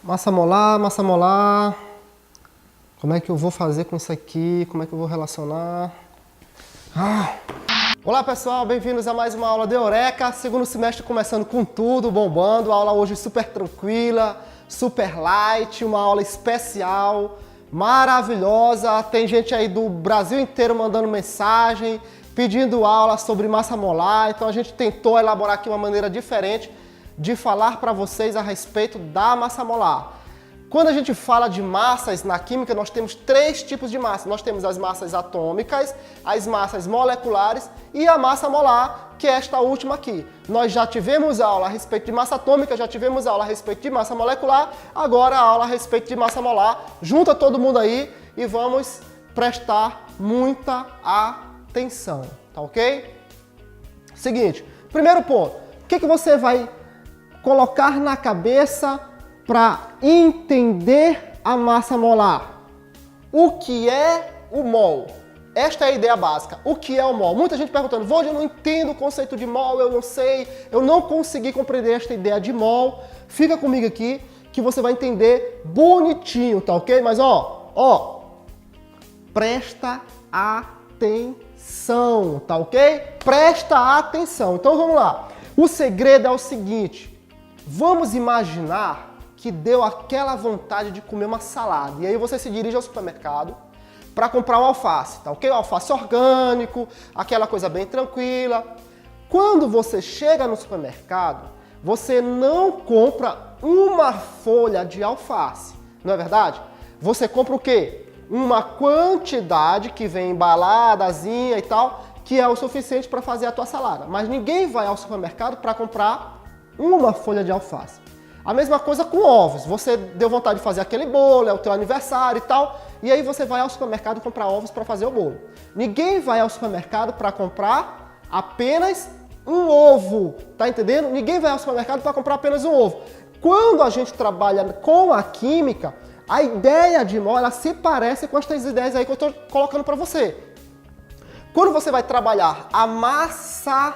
Massa molar, massa molar. Como é que eu vou fazer com isso aqui? Como é que eu vou relacionar? Olá pessoal, bem-vindos a mais uma aula de Eureka. Segundo semestre começando com tudo, bombando. A aula hoje super tranquila, super light, uma aula especial, maravilhosa. Tem gente aí do Brasil inteiro mandando mensagem, pedindo aula sobre massa molar. Então a gente tentou elaborar aqui uma maneira diferente de falar para vocês a respeito da massa molar. Quando a gente fala de massas na química, nós temos três tipos de massa. Nós temos as massas atômicas, as massas moleculares e a massa molar, que é esta última aqui. Nós já tivemos aula a respeito de massa atômica, já tivemos aula a respeito de massa molecular, agora a aula a respeito de massa molar. Junta todo mundo aí e vamos prestar muita atenção, tá ok? Seguinte, primeiro ponto, o que você vai colocar na cabeça para entender a massa molar? O que é o mol? Esta é a ideia básica. O que é o mol? Muita gente perguntando, Vold, eu não entendo o conceito de mol, eu não sei, eu não consegui compreender esta ideia de mol. Fica comigo aqui que você vai entender bonitinho, tá ok? Mas presta atenção, tá ok? Presta atenção. Então vamos lá. O segredo é o seguinte, vamos imaginar que deu aquela vontade de comer uma salada. E aí você se dirige ao supermercado para comprar um alface, tá ok? Um alface orgânico, aquela coisa bem tranquila. Quando você chega no supermercado, você não compra uma folha de alface, não é verdade? Você compra o quê? Uma quantidade que vem embaladazinha e tal, que é o suficiente para fazer a tua salada. Mas ninguém vai ao supermercado para comprar uma folha de alface. A mesma coisa com ovos. Você deu vontade de fazer aquele bolo, é o teu aniversário e tal, e aí você vai ao supermercado comprar ovos para fazer o bolo. Ninguém vai ao supermercado para comprar apenas um ovo, tá entendendo? Ninguém vai ao supermercado para comprar apenas um ovo. Quando a gente trabalha com a química, a ideia de mol, ela se parece com estas ideias aí que eu estou colocando para você. Quando você vai trabalhar a massa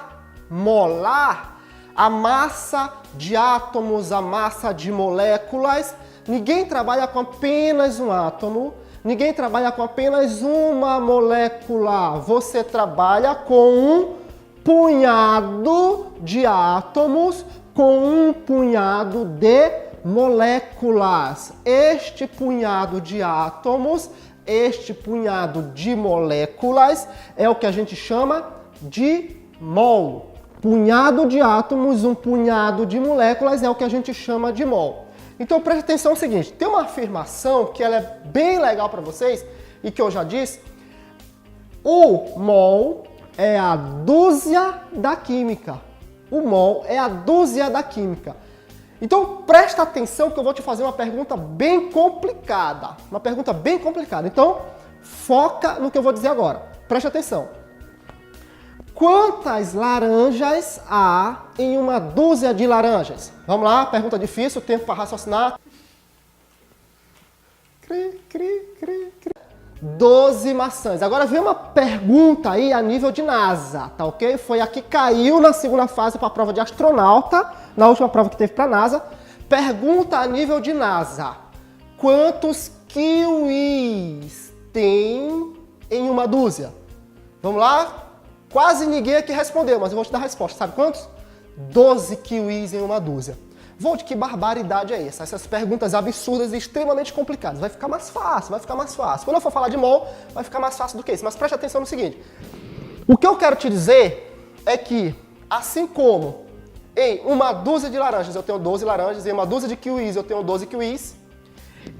molar, a massa de átomos, a massa de moléculas, ninguém trabalha com apenas um átomo, ninguém trabalha com apenas uma molécula. Você trabalha com um punhado de átomos, com um punhado de moléculas. Este punhado de átomos, este punhado de moléculas é o que a gente chama de mol. Punhado de átomos, um punhado de moléculas é o que a gente chama de mol. Então preste atenção no seguinte, tem uma afirmação que ela é bem legal para vocês e que eu já disse. O mol é a dúzia da química. O mol é a dúzia da química. Então presta atenção que eu vou te fazer uma pergunta bem complicada. Uma pergunta bem complicada. Então foca no que eu vou dizer agora. Preste atenção. Quantas laranjas há em uma dúzia de laranjas? Vamos lá, pergunta difícil, tempo para raciocinar. 12 maçãs. Agora vem uma pergunta aí a nível de NASA, tá ok? Foi a que caiu na segunda fase para a prova de astronauta, na última prova que teve para a NASA. Pergunta a nível de NASA. Quantos kiwis tem em uma dúzia? Vamos lá? Quase ninguém aqui respondeu, mas eu vou te dar a resposta. Sabe quantos? 12 kiwis em uma dúzia. Vold, que barbaridade é essa? Essas perguntas absurdas e extremamente complicadas. Vai ficar mais fácil, vai ficar mais fácil. Quando eu for falar de mol, vai ficar mais fácil do que isso. Mas preste atenção no seguinte. O que eu quero te dizer é que, assim como em uma dúzia de laranjas eu tenho 12 laranjas, em uma dúzia de kiwis eu tenho 12 kiwis,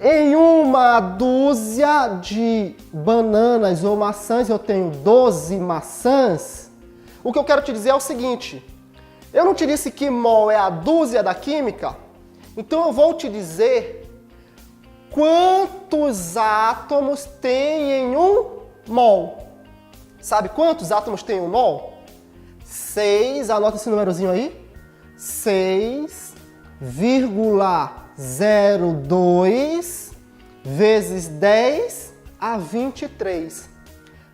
em uma dúzia de bananas ou maçãs eu tenho 12 maçãs. O que eu quero te dizer é o seguinte. Eu não te disse que mol é a dúzia da química? Então eu vou te dizer quantos átomos tem em um mol. Sabe quantos átomos tem em um mol? 6, anota esse númerozinho aí. 6,02 vezes 10 a 23.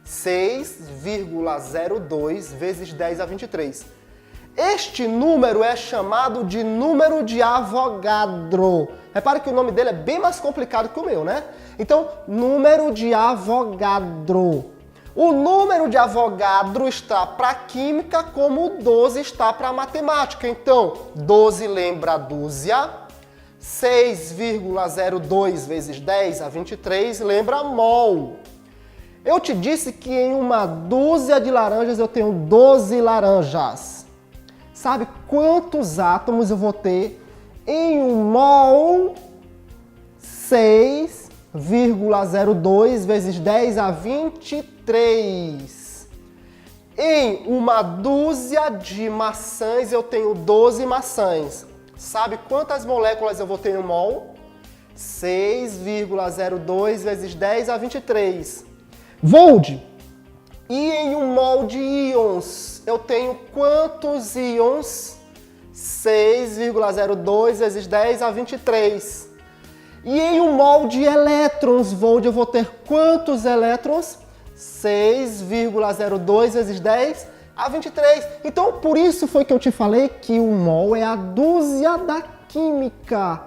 6,02 vezes 10 a 23. Este número é chamado de número de Avogadro. Repare que o nome dele é bem mais complicado que o meu, né? Então, número de Avogadro. O número de Avogadro está para química como o 12 está para matemática. Então, 12 lembra dúzia, 6,02 vezes 10 a 23 lembra mol. Eu te disse que em uma dúzia de laranjas eu tenho 12 laranjas. Sabe quantos átomos eu vou ter em um mol? 6,02 vezes 10 a 23. Em uma dúzia de maçãs eu tenho 12 maçãs. Sabe quantas moléculas eu vou ter em um mol? 6,02 vezes 10 a 23. Vold, e em um mol de íons eu tenho quantos íons? 6,02 vezes 10 a 23. E em um mol de elétrons, Vold, eu vou ter quantos elétrons? 6,02 vezes 10 a 23. Então, por isso foi que eu te falei que o mol é a dúzia da química.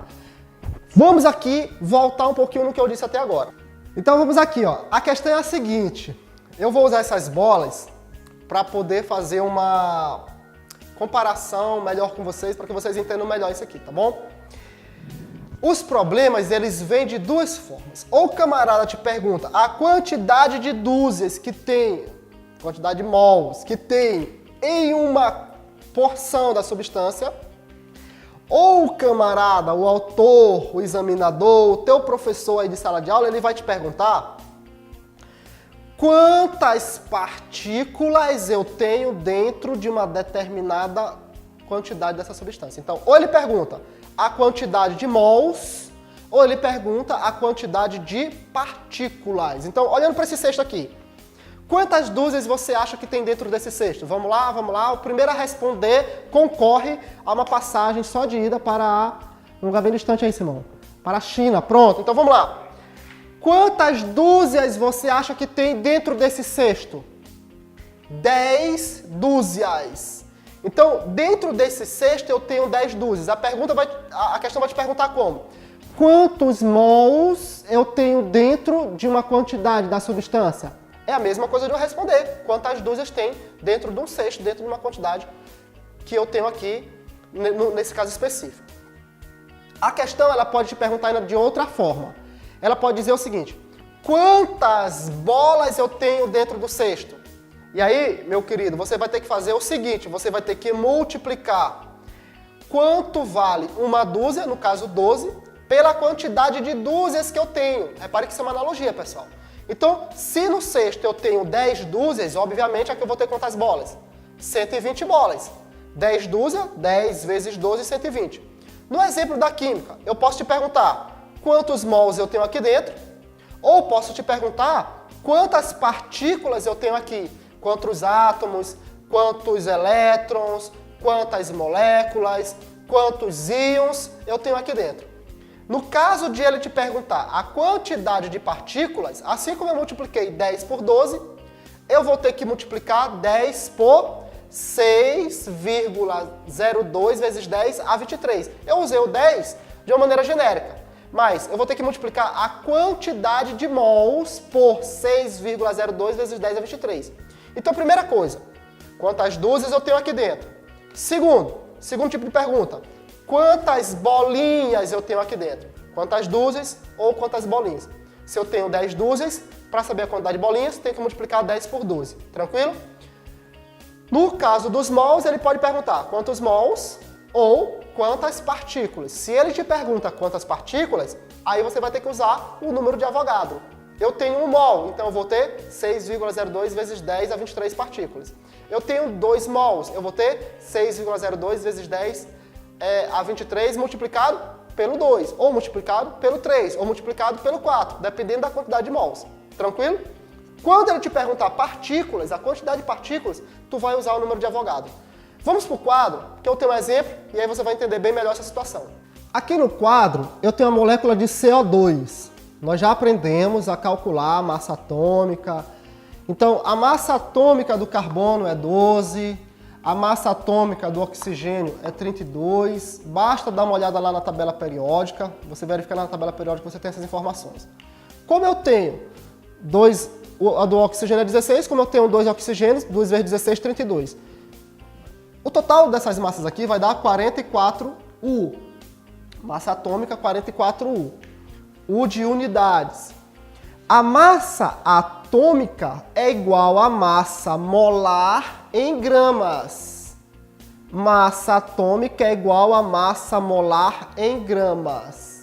Vamos aqui voltar um pouquinho no que eu disse até agora. Então, vamos aqui, ó. A questão é a seguinte. Eu vou usar essas bolas para poder fazer uma comparação melhor com vocês, para que vocês entendam melhor isso aqui, tá bom? Os problemas, eles vêm de duas formas. Ou o camarada te pergunta a quantidade de dúzias que tem, quantidade de mols que tem em uma porção da substância, ou o camarada, o autor, o examinador, o teu professor aí de sala de aula, ele vai te perguntar quantas partículas eu tenho dentro de uma determinada quantidade dessa substância. Então, ou ele pergunta a quantidade de mols, ou ele pergunta a quantidade de partículas. Então, olhando para esse cesto aqui, quantas dúzias você acha que tem dentro desse cesto? Vamos lá, vamos lá. O primeiro a responder concorre a uma passagem só de ida para um lugar bem distante aí, Simão. Para a China. Pronto, então vamos lá. Quantas dúzias você acha que tem dentro desse cesto? 10 dúzias. Então, dentro desse cesto eu tenho 10 dúzias. A questão vai te perguntar como? Quantos mols eu tenho dentro de uma quantidade da substância? É a mesma coisa de eu responder. Quantas dúzias tem dentro de um cesto, dentro de uma quantidade que eu tenho aqui, nesse caso específico. A questão ela pode te perguntar ainda de outra forma. Ela pode dizer o seguinte: quantas bolas eu tenho dentro do cesto? E aí, meu querido, você vai ter que fazer o seguinte, você vai ter que multiplicar quanto vale uma dúzia, no caso 12, pela quantidade de dúzias que eu tenho. Repare que isso é uma analogia, pessoal. Então, se no cesto eu tenho 10 dúzias, obviamente aqui eu vou ter quantas bolas? 120 bolas. 10 dúzias, 10 vezes 12, 120. No exemplo da química, eu posso te perguntar quantos mols eu tenho aqui dentro, ou posso te perguntar quantas partículas eu tenho aqui. Quantos átomos, quantos elétrons, quantas moléculas, quantos íons eu tenho aqui dentro. No caso de ele te perguntar a quantidade de partículas, assim como eu multipliquei 10 por 12, eu vou ter que multiplicar 10 por 6,02 vezes 10 a 23. Eu usei o 10 de uma maneira genérica, mas eu vou ter que multiplicar a quantidade de mols por 6,02 vezes 10 a 23. Então, primeira coisa, quantas dúzias eu tenho aqui dentro? Segundo tipo de pergunta, quantas bolinhas eu tenho aqui dentro? Quantas dúzias ou quantas bolinhas? Se eu tenho 10 dúzias, para saber a quantidade de bolinhas, tem que multiplicar 10 por 12. Tranquilo? No caso dos mols, ele pode perguntar quantos mols ou quantas partículas. Se ele te pergunta quantas partículas, aí você vai ter que usar o número de Avogadro. Eu tenho 1 mol, então eu vou ter 6,02 vezes 10 a 23 partículas. Eu tenho 2 mols, eu vou ter 6,02 vezes 10 a 23 multiplicado pelo 2, ou multiplicado pelo 3, ou multiplicado pelo 4, dependendo da quantidade de mols. Tranquilo? Quando ele te perguntar partículas, a quantidade de partículas, tu vai usar o número de Avogadro. Vamos para o quadro, que eu tenho um exemplo, e aí você vai entender bem melhor essa situação. Aqui no quadro, eu tenho a molécula de CO2. Nós já aprendemos a calcular a massa atômica. Então, a massa atômica do carbono é 12, A massa atômica do oxigênio é 32. Basta dar uma olhada lá na tabela periódica. Você verifica lá na tabela periódica que você tem essas informações. Como eu tenho a do oxigênio é 16, como eu tenho 2 oxigênios, 2 vezes 16, 32. O total dessas massas aqui vai dar 44U. Massa atômica, 44U. U de unidades. A massa atômica é igual à massa molar em gramas. Massa atômica é igual à massa molar em gramas.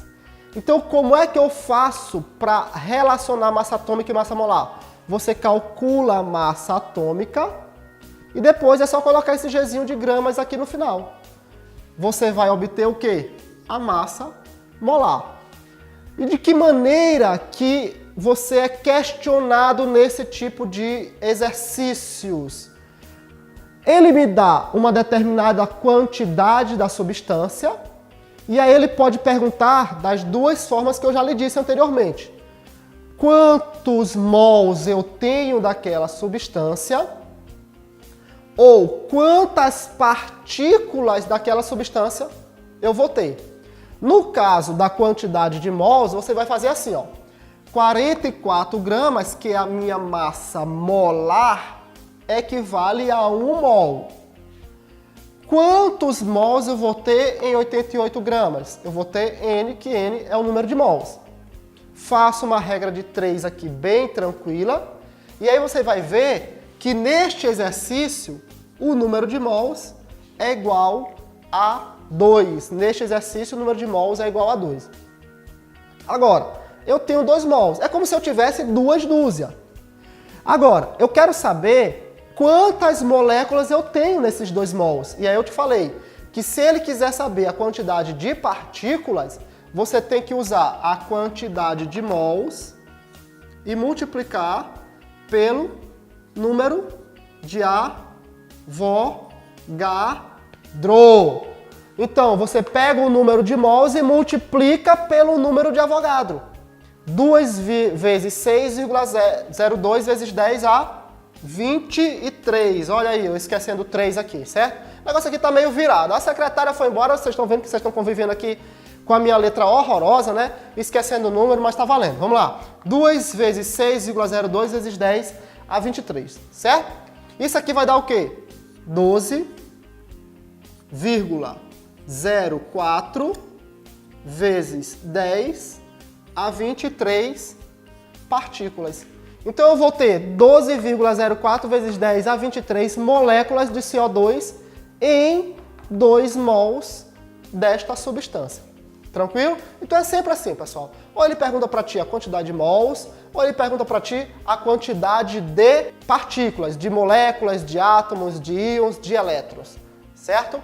Então, como é que eu faço para relacionar massa atômica e massa molar? Você calcula a massa atômica e depois é só colocar esse Gzinho de gramas aqui no final. Você vai obter o quê? A massa molar. E de que maneira que você é questionado nesse tipo de exercícios? Ele me dá uma determinada quantidade da substância e aí ele pode perguntar das duas formas que eu já lhe disse anteriormente. Quantos mols eu tenho daquela substância ou quantas partículas daquela substância eu vou ter. No caso da quantidade de mols, você vai fazer assim, ó. 44 gramas, que é a minha massa molar, equivale a 1 mol. Quantos mols eu vou ter em 88 gramas? Eu vou ter N, que N é o número de mols. Faço uma regra de 3 aqui bem tranquila. E aí você vai ver que neste exercício, o número de mols é igual a 2. Neste exercício, o número de mols é igual a 2. Agora, eu tenho 2 mols. É como se eu tivesse 2 dúzias. Agora, eu quero saber quantas moléculas eu tenho nesses 2 mols. E aí eu te falei que se ele quiser saber a quantidade de partículas, você tem que usar a quantidade de mols e multiplicar pelo número de Avogadro. Então, você pega o número de mols e multiplica pelo número de Avogadro. 2 vezes 6,02 vezes 10 a 23. Olha aí, eu esquecendo 3 aqui, certo? O negócio aqui tá meio virado. A secretária foi embora, vocês estão vendo que vocês estão convivendo aqui com a minha letra horrorosa, né? Esquecendo o número, mas tá valendo. Vamos lá. 2 vezes 6,02 vezes 10 a 23, certo? Isso aqui vai dar o quê? 12,04 vezes 10 a 23 partículas. Então eu vou ter 12,04 vezes 10 a 23 moléculas de CO2 em 2 mols desta substância. Tranquilo? Então é sempre assim, pessoal. Ou ele pergunta para ti a quantidade de mols, ou ele pergunta para ti a quantidade de partículas, de moléculas, de átomos, de íons, de elétrons. Certo?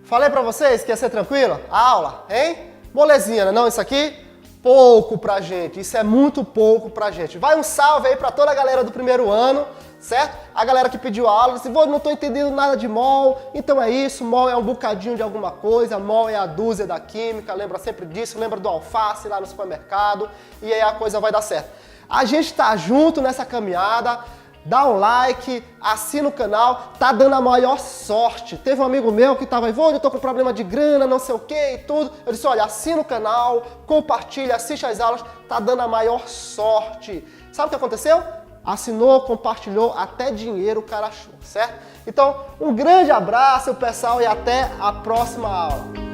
Falei para vocês que ia ser tranquilo? A aula, hein? Molezinha, né? Não, isso aqui pouco pra gente, isso é muito pouco pra gente. Vai um salve aí pra toda a galera do primeiro ano, certo? A galera que pediu aula, disse, não tô entendendo nada de mol, então é isso, mol é um bocadinho de alguma coisa, mol é a dúzia da química, lembra sempre disso, lembra do alface lá no supermercado, e aí a coisa vai dar certo. A gente tá junto nessa caminhada, dá um like, assina o canal, tá dando a maior sorte. Teve um amigo meu que tava aí, eu tô com problema de grana, não sei o que e tudo. Eu disse, olha, assina o canal, compartilha, assiste as aulas, tá dando a maior sorte. Sabe o que aconteceu? Assinou, compartilhou, até dinheiro o cara achou, certo? Então, um grande abraço, pessoal, e até a próxima aula.